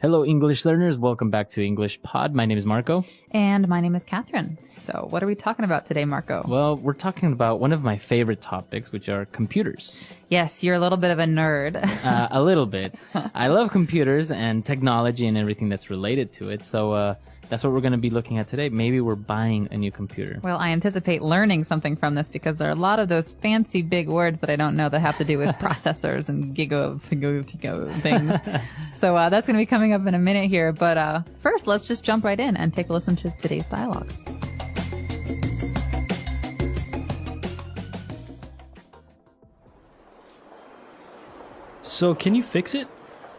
Hello, English learners. Welcome back to English Pod. My name is Marco. And my name is Catherine. So what are we talking about today, Marco? Well, we're talking about one of my favorite topics, which are computers. Yes, you're a little bit of a nerd. A little bit. I love computers and technology and everything that's related to it. So that's what we're going to be looking at today. Maybe we're buying a new computer. Well, I anticipate learning something from this because there are a lot of those fancy big words that I don't know that have to do with processors and giga things. So that's going to be coming up in a minute here. But first, let's just jump right in and take a listen to today's dialogue. So, can you fix it?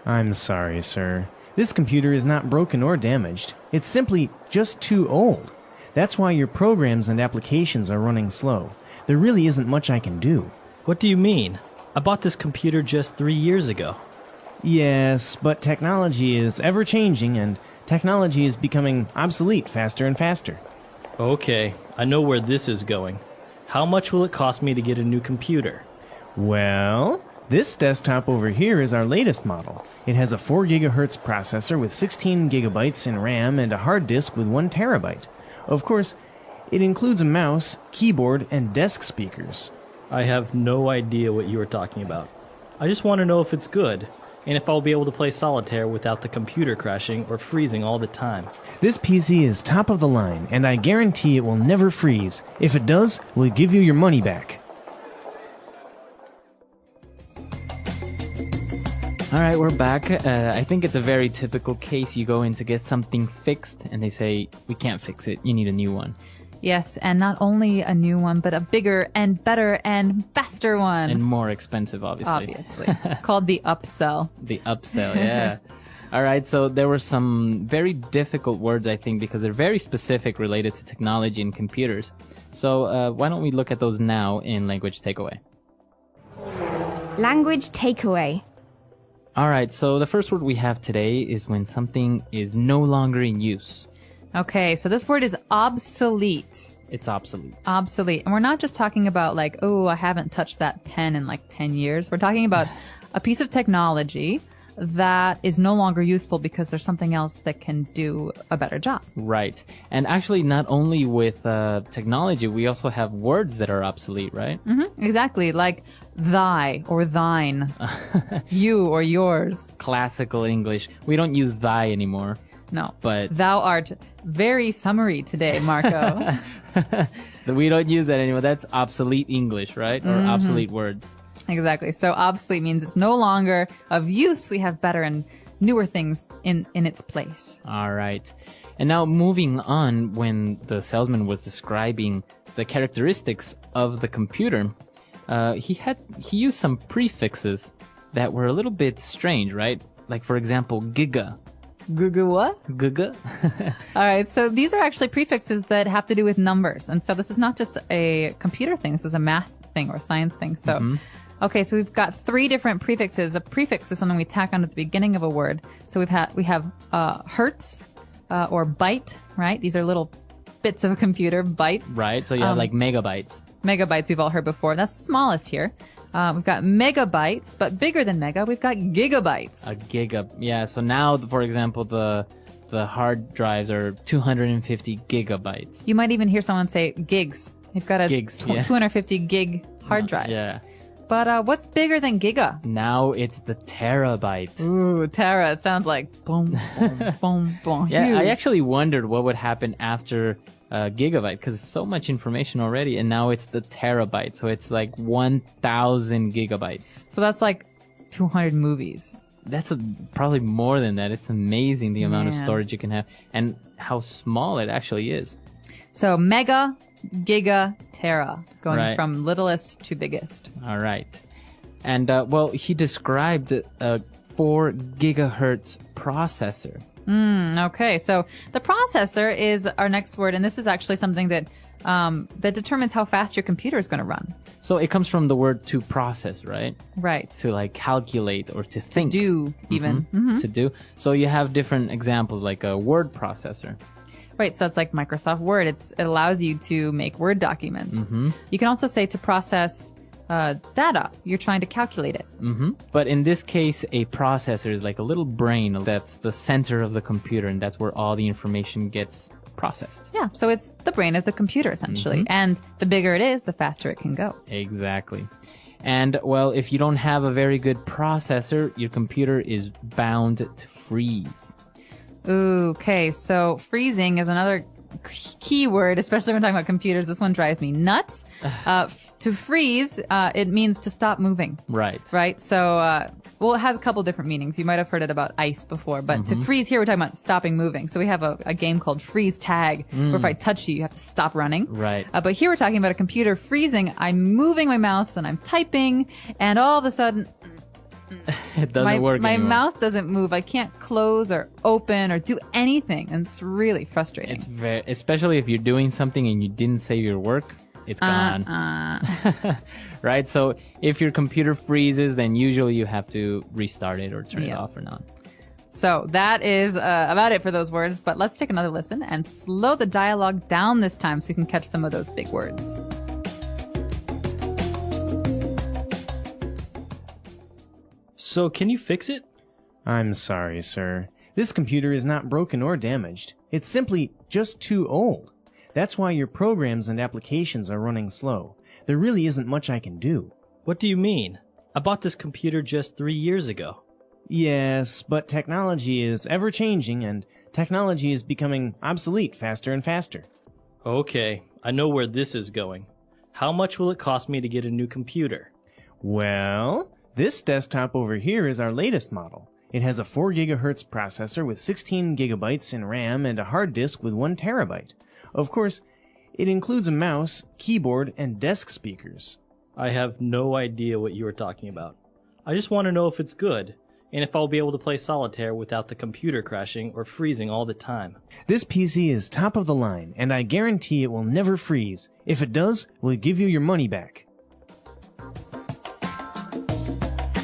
I'm sorry, sir. This computer is not broken or damaged. It's simply just too old. That's why your programs and applications are running slow. There really isn't much I can do. What do you mean? I bought this computer just 3 years ago. Yes, but technology is ever-changing, and technology is becoming obsolete faster and faster. Okay, I know where this is going. How much will it cost me to get a new computer? Well, this desktop over here is our latest model. It has a 4 gigahertz processor with 16 gigabytes in RAM and a hard disk with 1 terabyte. Of course, it includes a mouse, keyboard, and desk speakers. I have no idea what you are talking about. I just want to know if it's good, and if I'll be able to play solitaire without the computer crashing or freezing all the time. This PC is top of the line, and I guarantee it will never freeze. If it does, we'll give you your money back. All right, we're back. I think it's a very typical case. You go in to get something fixed, and they say, we can't fix it. You need a new one. Yes, and not only a new one, but a bigger and better and faster one. And more expensive, obviously. Obviously. It's called the upsell. The upsell, yeah. All right, so there were some very difficult words, I think, because they're very specific related to technology and computers. So why don't we look at those now in Language Takeaway? Language takeaway. All right, so the first word we have today is when something is no longer in use. Okay, so this word is obsolete. It's obsolete. Obsolete. And we're not just talking about like, oh, I haven't touched that pen in like 10 years. We're talking about a piece of technology that is no longer useful because there's something else that can do a better job. Right. And actually, not only with technology, we also have words that are obsolete, right? Mm-hmm, exactly. Like thy or thine, you or yours. Classical English. We don't use thy anymore. No. But thou art very summary today, Marco. We don't use that anymore. That's obsolete English, right? Or obsolete words. Exactly. So obsolete means it's no longer of use. We have better and newer things in its place. All right. And now moving on, when the salesman was describing the characteristics of the computer, he used some prefixes that were a little bit strange, right? Like, for example, giga. Giga what? Giga. All right. So these are actually prefixes that have to do with numbers. And so this is not just a computer thing. This is a math thing or a science thing. So, okay. So we've got 3 different prefixes. A prefix is something we tack on at the beginning of a word. So we have hertz or byte, right? These are little bits of a computer, byte. Right. So you have like megabytes. Megabytes we've all heard before. That's the smallest here. We've got megabytes, but bigger than mega, we've got gigabytes. A giga. Yeah. So now, for example, the hard drives are 250 gigabytes. You might even hear someone say gigs. You've got a Gigs, 250 gig hard drive. Yeah. But what's bigger than giga? Now it's the terabyte. Ooh, tera. It sounds like boom, boom, boom, boom. Yeah, Huge. I actually wondered what would happen after gigabyte, because so much information already, and now it's the terabyte. So it's like 1,000 gigabytes. So that's like 200 movies. That's probably more than that. It's amazing the amount of Man. storage you can have and how small it actually is. So mega, giga, tera, going Right. from littlest to biggest. All right. And, well, he described a 4 gigahertz processor. Okay, so the processor is our next word, and this is actually something that that determines how fast your computer is going to run. So it comes from the word to process, right? Right. To like calculate or to think. Do even. To do. So you have different examples like a word processor. Right, so it's like Microsoft Word. It allows you to make Word documents. You can also say to process data. You're trying to calculate it. But in this case, a processor is like a little brain that's the center of the computer, and that's where all the information gets processed. Yeah, so it's the brain of the computer, essentially. And the bigger it is, the faster it can go. Exactly. And, well, if you don't have a very good processor, your computer is bound to freeze. Ooh, okay, so freezing is another key word, especially when talking about computers. This one drives me nuts. To freeze, it means to stop moving. Right. So, well, it has a couple different meanings. You might have heard it about ice before, but to freeze here, we're talking about stopping moving. So we have a game called freeze tag, where if I touch you, you have to stop running. Right. But here we're talking about a computer freezing. I'm moving my mouse and I'm typing, and all of a sudden, It doesn't work my anymore. mouse doesn't move. I can't close or open or do anything, and it's really frustrating. It's very, especially if you're doing something and you didn't save your work, it's gone. Right? So if your computer freezes, then usually you have to restart it or turn it off or not. So that is about it for those words, but let's take another listen and slow the dialogue down this time so you can catch some of those big words. So, can you fix it? I'm sorry, sir. This computer is not broken or damaged. It's simply just too old. That's why your programs and applications are running slow. There really isn't much I can do. What do you mean? I bought this computer just 3 years ago. Yes, but technology is ever-changing, and technology is becoming obsolete faster and faster. Okay, I know where this is going. How much will it cost me to get a new computer? Well, this desktop over here is our latest model. It has a 4 gigahertz processor with 16 gigabytes in RAM and a hard disk with 1 terabyte. Of course, it includes a mouse, keyboard, and desk speakers. I have no idea what you are talking about. I just want to know if it's good, and if I'll be able to play solitaire without the computer crashing or freezing all the time. This PC is top of the line, and I guarantee it will never freeze. If it does, we'll give you your money back.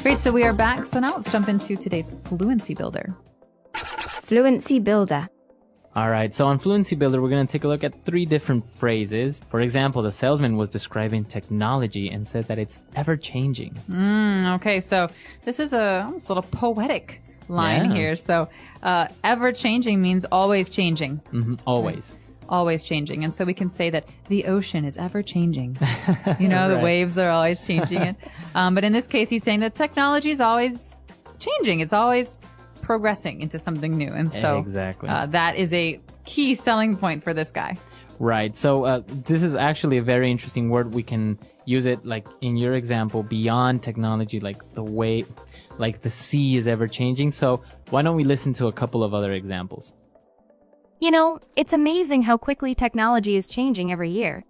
Great, so we are back. So now let's jump into today's Fluency Builder. Fluency Builder. All right, so on Fluency Builder, we're going to take a look at 3 different phrases. For example, the salesman was describing technology and said that it's ever-changing. Okay, so this is almost a little poetic line Yeah. here. So ever-changing means always changing. Always. Always changing. And so we can say that the ocean is ever changing. You know, the Right. waves are always changing it. But in this case, he's saying that technology is always changing. It's always progressing into something new. And so Exactly. that is a key selling point for this guy. Right. So this is actually a very interesting word. We can use it like in your example, beyond technology, like the way, like the sea is ever changing. So why don't we listen to a couple of other examples? You know, it's amazing how quickly technology is changing every year.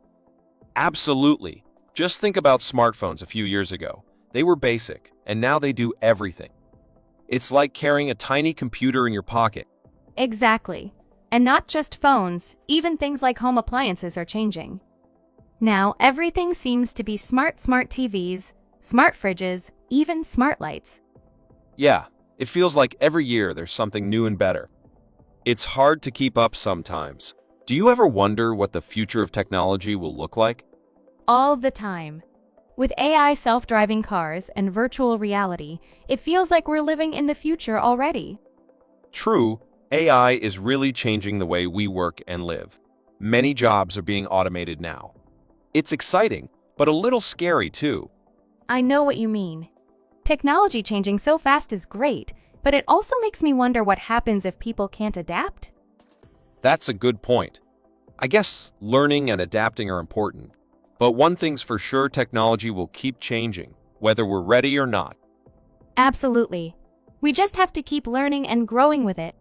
Absolutely. Just think about smartphones a few years ago. They were basic, and now they do everything. It's like carrying a tiny computer in your pocket. Exactly. And not just phones, even things like home appliances are changing. Now, everything seems to be smart TVs, smart fridges, even smart lights. Yeah, it feels like every year there's something new and better. It's hard to keep up sometimes. Do you ever wonder what the future of technology will look like? All the time. With AI self-driving cars and virtual reality, it feels like we're living in the future already. True, AI is really changing the way we work and live. Many jobs are being automated now. It's exciting, but a little scary too. I know what you mean. Technology changing so fast is great, but it also makes me wonder what happens if people can't adapt. That's a good point. I guess learning and adapting are important. But one thing's for sure, technology will keep changing, whether we're ready or not. Absolutely. We just have to keep learning and growing with it.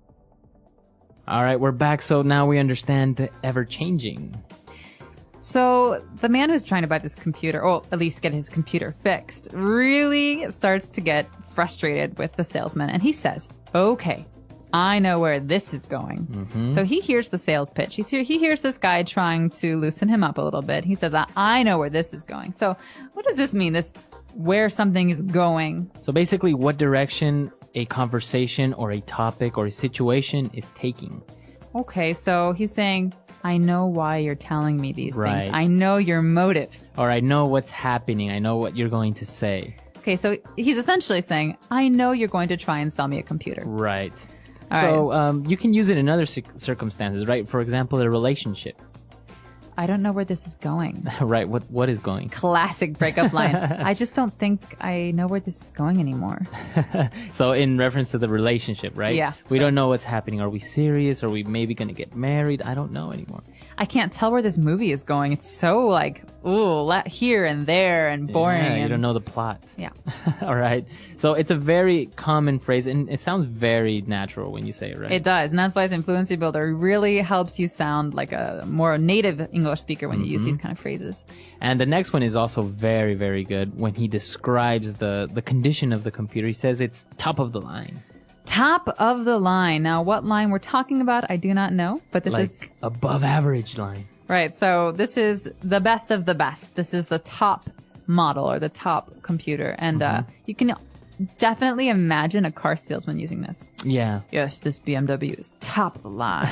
All right, we're back. So now we understand the ever-changing. So the man who's trying to buy this computer, or at least get his computer fixed, really starts to get frustrated with the salesman. And he says, okay, I know where this is going. So he hears the sales pitch. He hears this guy trying to loosen him up a little bit. He says, I know where this is going. So what does this mean, this where something is going? So basically, what direction a conversation or a topic or a situation is taking. Okay, so he's saying, I know why you're telling me these Right. things. I know your motive. Or I know what's happening. I know what you're going to say. Okay, so he's essentially saying, I know you're going to try and sell me a computer. Right. All So you can use it in other circumstances, right? For example, a relationship. I don't know where this is going. Right. What is going? Classic breakup line. I just don't think I know where this is going anymore. So in reference to the relationship, right? Yeah, We so- don't know what's happening. Are we serious? Are we maybe going to get married? I don't know anymore. I can't tell where this movie is going. It's so like, ooh, here and there and boring. Yeah, you and- don't know the plot. Yeah. All right. So it's a very common phrase, and it sounds very natural when you say it, right? It does. And that's why it's in Fluency Builder. It really helps you sound like a more native English speaker when you use these kind of phrases. And the next one is also very, very good when he describes the condition of the computer. He says it's top of the line. Top of the line. Now, what line we're talking about, I do not know, but this Like is above average line. right. So this is the best of the best. This is the top model or the top computer. And you can definitely imagine a car salesman using this. Yeah. Yes, this BMW is top of the line.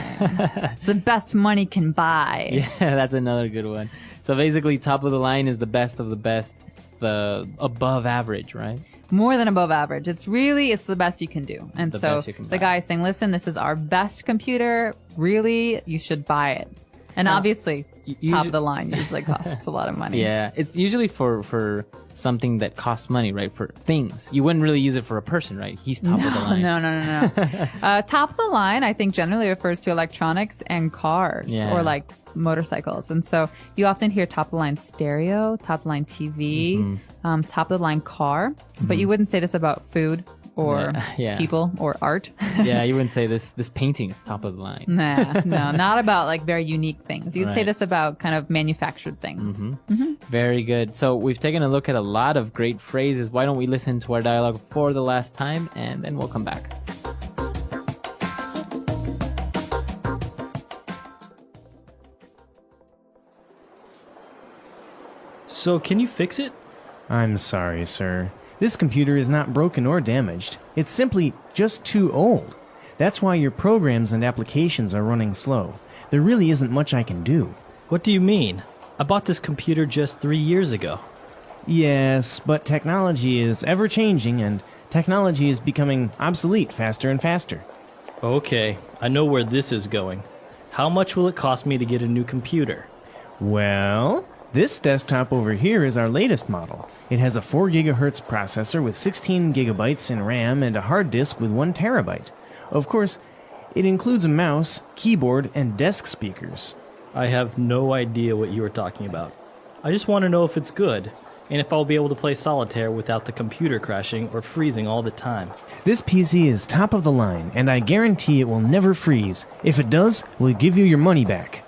It's the best money can buy. Yeah, that's another good one. So basically, top of the line is the best of the best, the above average, right? More than above average. It's the best you can do. And The so best you can the buy. guy is saying, listen, this is our best computer. Really, you should buy it. And obviously, top of the line usually costs a lot of money. Yeah, it's usually for something that costs money, right? For things. You wouldn't really use it for a person, right? He's top of the line. No. Top of the line, I think, generally refers to electronics and cars Yeah. or like motorcycles. And so you often hear top of the line stereo, top of the line TV, top of the line car. But you wouldn't say this about food or Yeah. people or art. Yeah, you wouldn't say this painting is top of the line. Nah, no, not about like very unique things. You'd say Right. this about kind of manufactured things. Very good. So we've taken a look at a lot of great phrases. Why don't we listen to our dialogue for the last time, and then we'll come back. So, can you fix it? I'm sorry, sir. This computer is not broken or damaged. It's simply just too old. That's why your programs and applications are running slow. There really isn't much I can do. What do you mean? I bought this computer just 3 years ago. Yes, but technology is ever changing and technology is becoming obsolete faster and faster. Okay, I know where this is going. How much will it cost me to get a new computer? Well, this desktop over here is our latest model. It has a 4 gigahertz processor with 16 gigabytes in RAM and a hard disk with 1 terabyte. Of course, it includes a mouse, keyboard, and desk speakers. I have no idea what you are talking about. I just want to know if it's good, and if I'll be able to play solitaire without the computer crashing or freezing all the time. This PC is top of the line, and I guarantee it will never freeze. If it does, we'll give you your money back.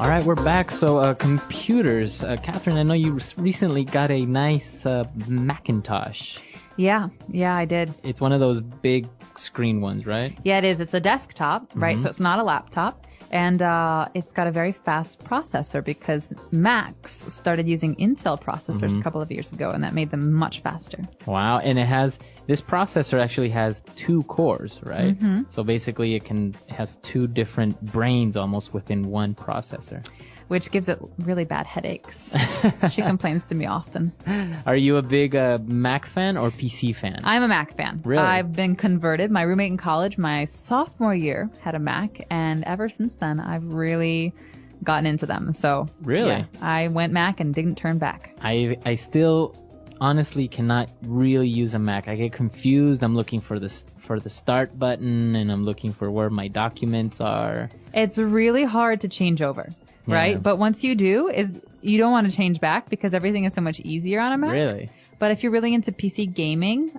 All right, we're back. So computers. Catherine, I know you recently got a nice Macintosh. Yeah, I did. It's one of those big screen ones, right? Yeah, it is. It's a desktop, right? So it's not a laptop. And it's got a very fast processor because Macs started using Intel processors a couple of years ago, and that made them much faster. Wow, and this processor actually has 2 cores, right? So basically it has 2 different brains almost within one processor. Which gives it really bad headaches. She complains to me often. Are you a big Mac fan or PC fan? I'm a Mac fan. Really? I've been converted. My roommate in college, my sophomore year, had a Mac, and ever since then, I've really gotten into them. So, Really? yeah, I went Mac and didn't turn back. I still honestly cannot really use a Mac. I get confused. I'm looking for the start button, and I'm looking for where my documents are. It's really hard to change over. Right? Yeah. But once you do, you don't want to change back because everything is so much easier on a Mac. Really? But if you're really into PC gaming,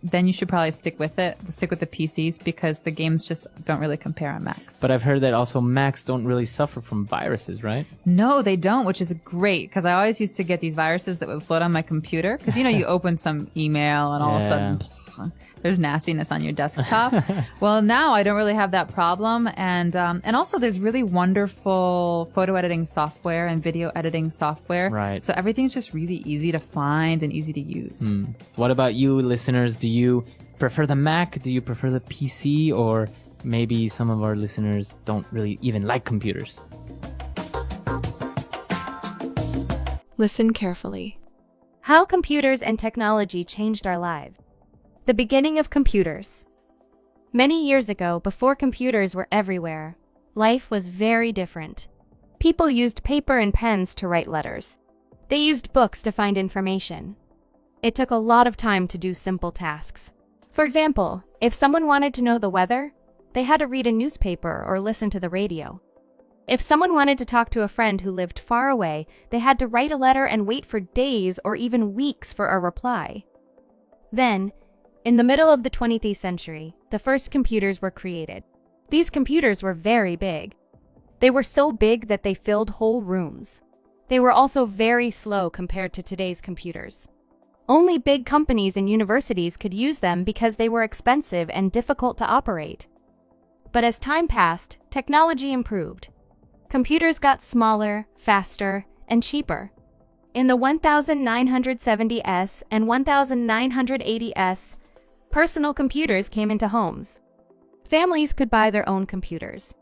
then you should probably stick with the PCs because the games just don't really compare on Macs. But I've heard that also Macs don't really suffer from viruses, right? No, they don't, which is great because I always used to get these viruses that would slow down my computer because, you open some email and all of a sudden there's nastiness on your desktop. Well, now I don't really have that problem. And also there's really wonderful photo editing software and video editing software. Right. So everything's just really easy to find and easy to use. What about you, listeners? Do you prefer the Mac? Do you prefer the PC? Or maybe some of our listeners don't really even like computers. Listen carefully. How computers and technology changed our lives. The beginning of computers. Many years ago, before computers were everywhere, life was very different. People used paper and pens to write letters. They used books to find information. It took a lot of time to do simple tasks. For example, if someone wanted to know the weather, they had to read a newspaper or listen to the radio. If someone wanted to talk to a friend who lived far away, they had to write a letter and wait for days or even weeks for a reply. Then, in the middle of the 20th century, the first computers were created. These computers were very big. They were so big that they filled whole rooms. They were also very slow compared to today's computers. Only big companies and universities could use them because they were expensive and difficult to operate. But as time passed, technology improved. Computers got smaller, faster, and cheaper. In the 1970s and 1980s, personal computers came into homes. Families could buy their own computers.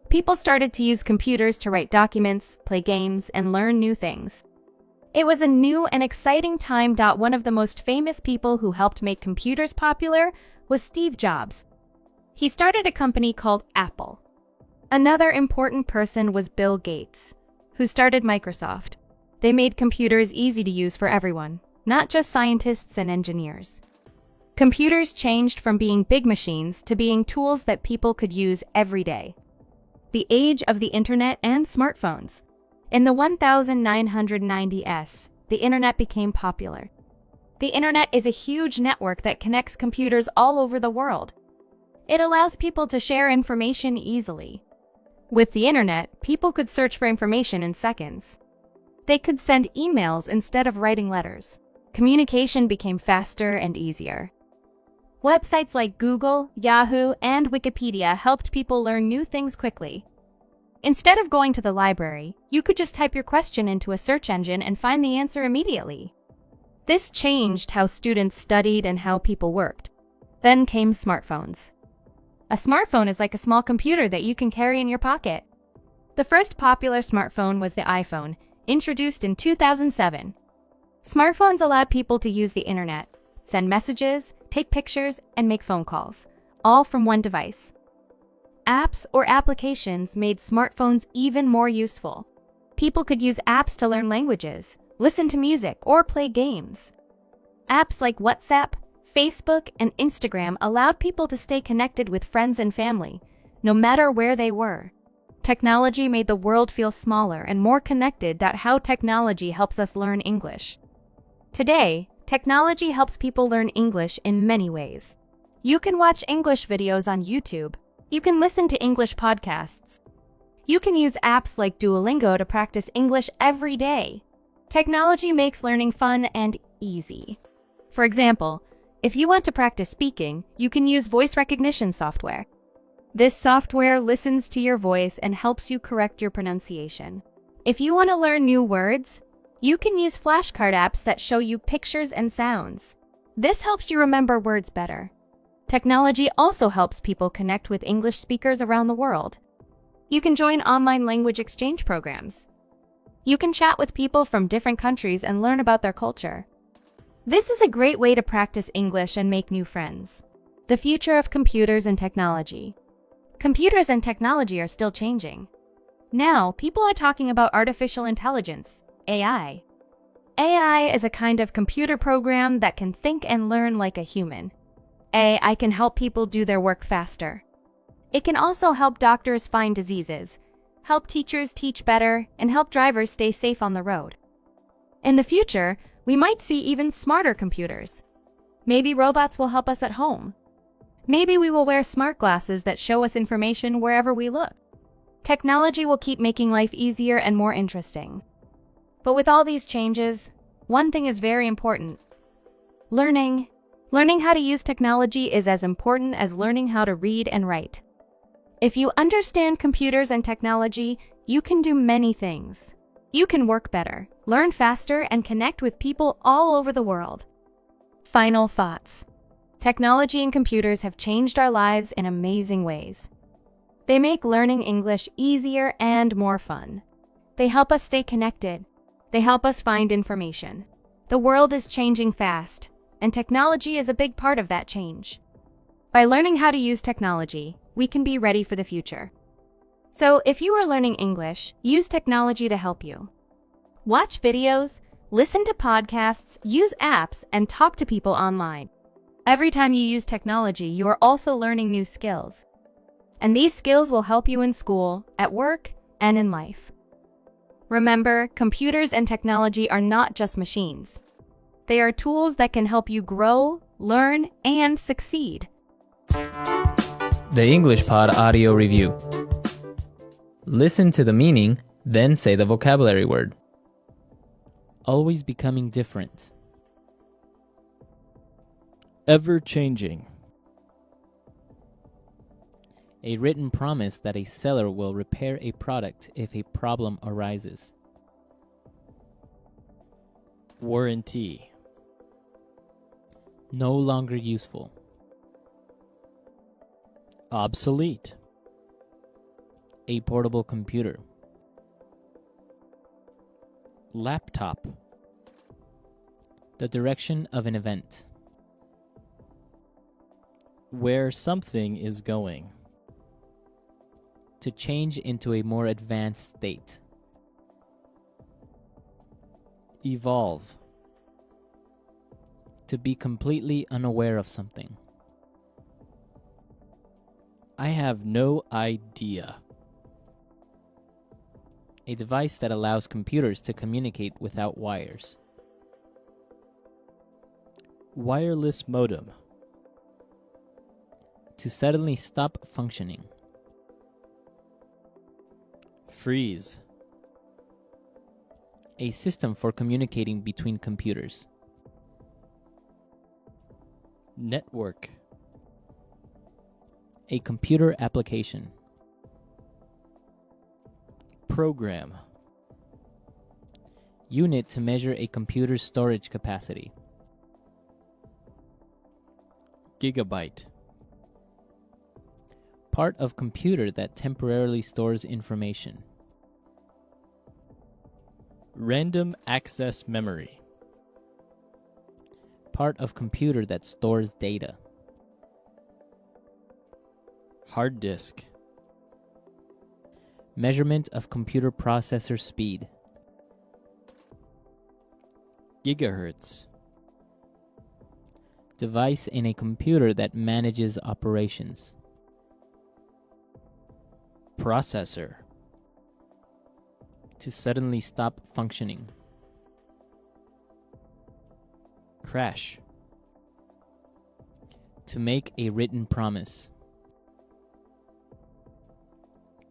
People started to use computers to write documents, play games, and learn new things. It was a new and exciting time. One of the most famous people who helped make computers popular was Steve Jobs. He started a company called Apple. Another important person was Bill Gates, who started Microsoft. They made computers easy to use for everyone, not just scientists and engineers. Computers changed from being big machines to being tools that people could use every day. The age of the internet and smartphones. In the 1990s, the internet became popular. The internet is a huge network that connects computers all over the world. It allows people to share information easily. With the internet, people could search for information in seconds. They could send emails instead of writing letters. Communication became faster and easier. Websites like Google, Yahoo, and Wikipedia helped people learn new things quickly. Instead of going to the library, you could just type your question into a search engine and find the answer immediately. This changed how students studied and how people worked. Then came smartphones. A smartphone is like a small computer that you can carry in your pocket. The first popular smartphone was the iPhone, introduced in 2007. Smartphones allowed people to use the internet, send messages, take pictures, and make phone calls, all from one device. Apps or applications made smartphones even more useful. People could use apps to learn languages, listen to music, or play games. Apps like WhatsApp, Facebook, and Instagram allowed people to stay connected with friends and family, no matter where they were. Technology made the world feel smaller and more connected. How technology helps us learn English. Today, technology helps people learn English in many ways. You can watch English videos on YouTube. You can listen to English podcasts. You can use apps like Duolingo to practice English every day. Technology makes learning fun and easy. For example, if you want to practice speaking, you can use voice recognition software. This software listens to your voice and helps you correct your pronunciation. If you want to learn new words, you can use flashcard apps that show you pictures and sounds. This helps you remember words better. Technology also helps people connect with English speakers around the world. You can join online language exchange programs. You can chat with people from different countries and learn about their culture. This is a great way to practice English and make new friends. The future of computers and technology. Computers and technology are still changing. Now, people are talking about artificial intelligence, AI. AI is a kind of computer program that can think and learn like a human. AI can help people do their work faster. It can also help doctors find diseases, help teachers teach better, and help drivers stay safe on the road. In the future, we might see even smarter computers. Maybe robots will help us at home. Maybe we will wear smart glasses that show us information wherever we look. Technology will keep making life easier and more interesting. But with all these changes, one thing is very important. Learning. Learning how to use technology is as important as learning how to read and write. If you understand computers and technology, you can do many things. You can work better, learn faster, and connect with people all over the world. Final thoughts. Technology and computers have changed our lives in amazing ways. They make learning English easier and more fun. They help us stay connected. They help us find information. The world is changing fast, and technology is a big part of that change. By learning how to use technology, we can be ready for the future. So, if you are learning English, use technology to help you. Watch videos, listen to podcasts, use apps, and talk to people online. Every time you use technology, you are also learning new skills. And these skills will help you in school, at work, and in life. Remember, computers and technology are not just machines. They are tools that can help you grow, learn, and succeed. The English Pod Audio Review. Listen to the meaning, then say the vocabulary word. Always becoming different. Ever-changing. A written promise that a seller will repair a product if a problem arises. Warranty. No longer useful. Obsolete. A portable computer. Laptop. The direction of an event. Where something is going. To change into a more advanced state. Evolve. To be completely unaware of something. I have no idea. A device that allows computers to communicate without wires. Wireless modem. To suddenly stop functioning. Freeze. A system for communicating between computers. Network. A computer application. Program. Unit to measure a computer's storage capacity. Gigabyte. Part of computer that temporarily stores information. Random access memory. Part of computer that stores data. Hard disk. Measurement of computer processor speed. Gigahertz. Device in a computer that manages operations. Processor. To suddenly stop functioning. Crash. To make a written promise.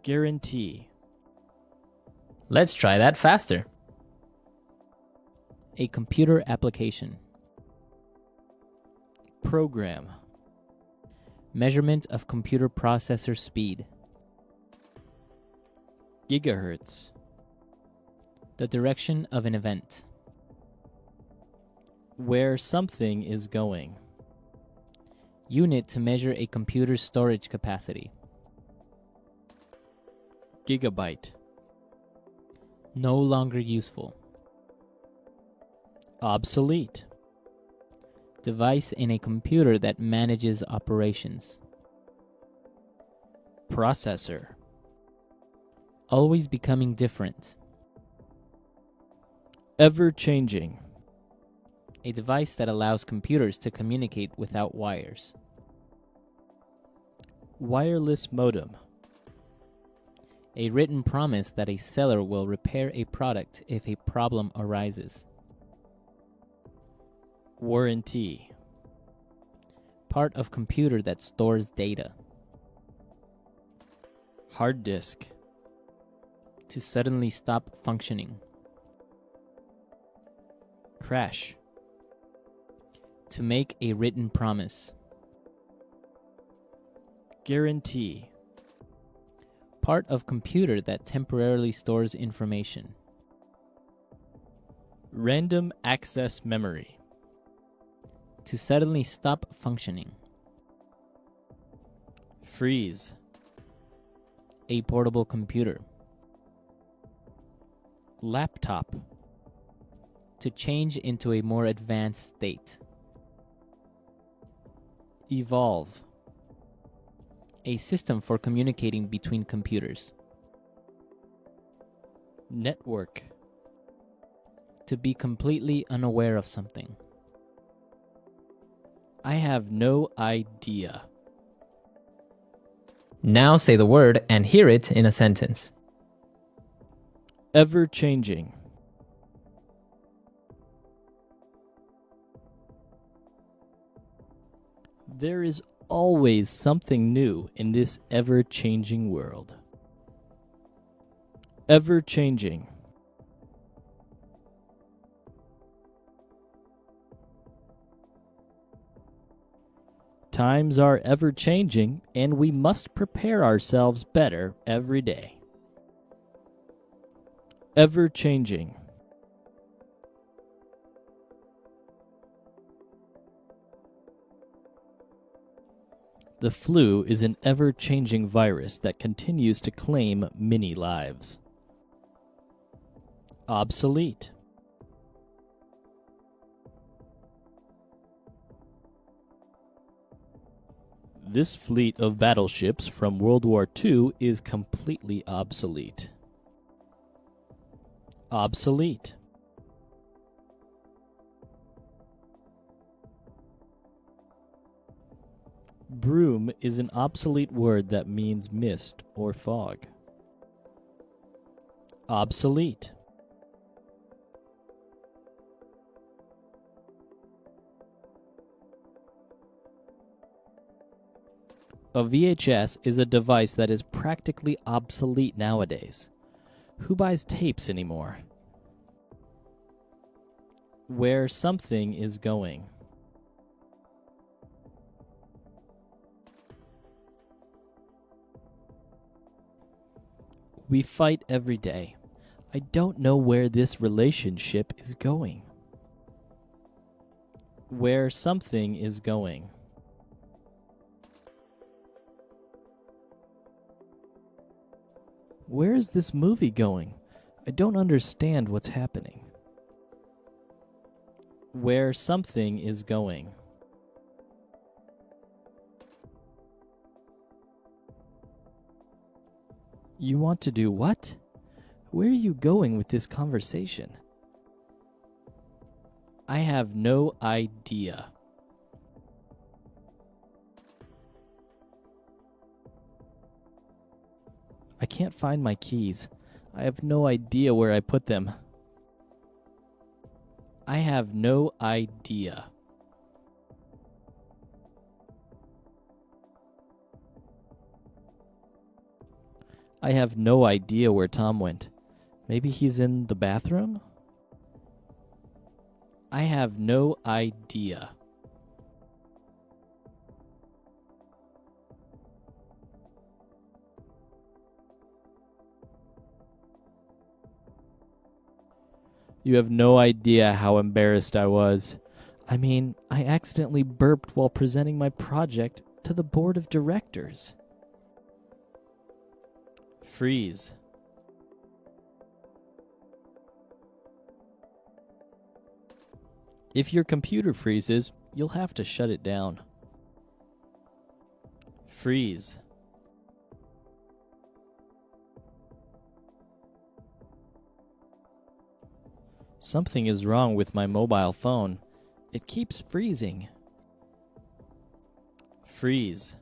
Guarantee. Let's try that faster. A computer application. Program. Measurement of computer processor speed. Gigahertz. The direction of an event. Where something is going. Unit to measure a computer's storage capacity. Gigabyte. No longer useful. Obsolete. Device in a computer that manages operations. Processor. Always becoming different. Ever-changing. A device that allows computers to communicate without wires. Wireless modem. A written promise that a seller will repair a product if a problem arises. Warranty. Part of computer that stores data. Hard disk. To suddenly stop functioning. Crash. To make a written promise. Guarantee. Part of computer that temporarily stores information. Random access memory. To suddenly stop functioning. Freeze. A portable computer. Laptop. To change into a more advanced state. Evolve. A system for communicating between computers. Network. To be completely unaware of something. I have no idea. Now say the word and hear it in a sentence. Ever-changing. There is always something new in this ever-changing world. Ever-changing. Times are ever-changing, and we must prepare ourselves better every day. Ever-changing. The flu is an ever-changing virus that continues to claim many lives. Obsolete. This fleet of battleships from World War II is completely obsolete. Obsolete. Broom is an obsolete word that means mist or fog. Obsolete. A VHS is a device that is practically obsolete nowadays. Who buys tapes anymore? Where something is going. We fight every day. I don't know where this relationship is going. Where something is going. Where is this movie going? I don't understand what's happening. Where something is going. You want to do what? Where are you going with this conversation? I have no idea. I can't find my keys. I have no idea where I put them. I have no idea. I have no idea where Tom went. Maybe he's in the bathroom? I have no idea. You have no idea how embarrassed I was. I mean, I accidentally burped while presenting my project to the board of directors. Freeze. If your computer freezes, you'll have to shut it down. Freeze. Something is wrong with my mobile phone. It keeps freezing. Freeze.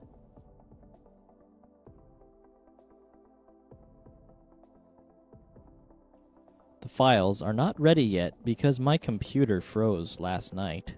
The files are not ready yet because my computer froze last night.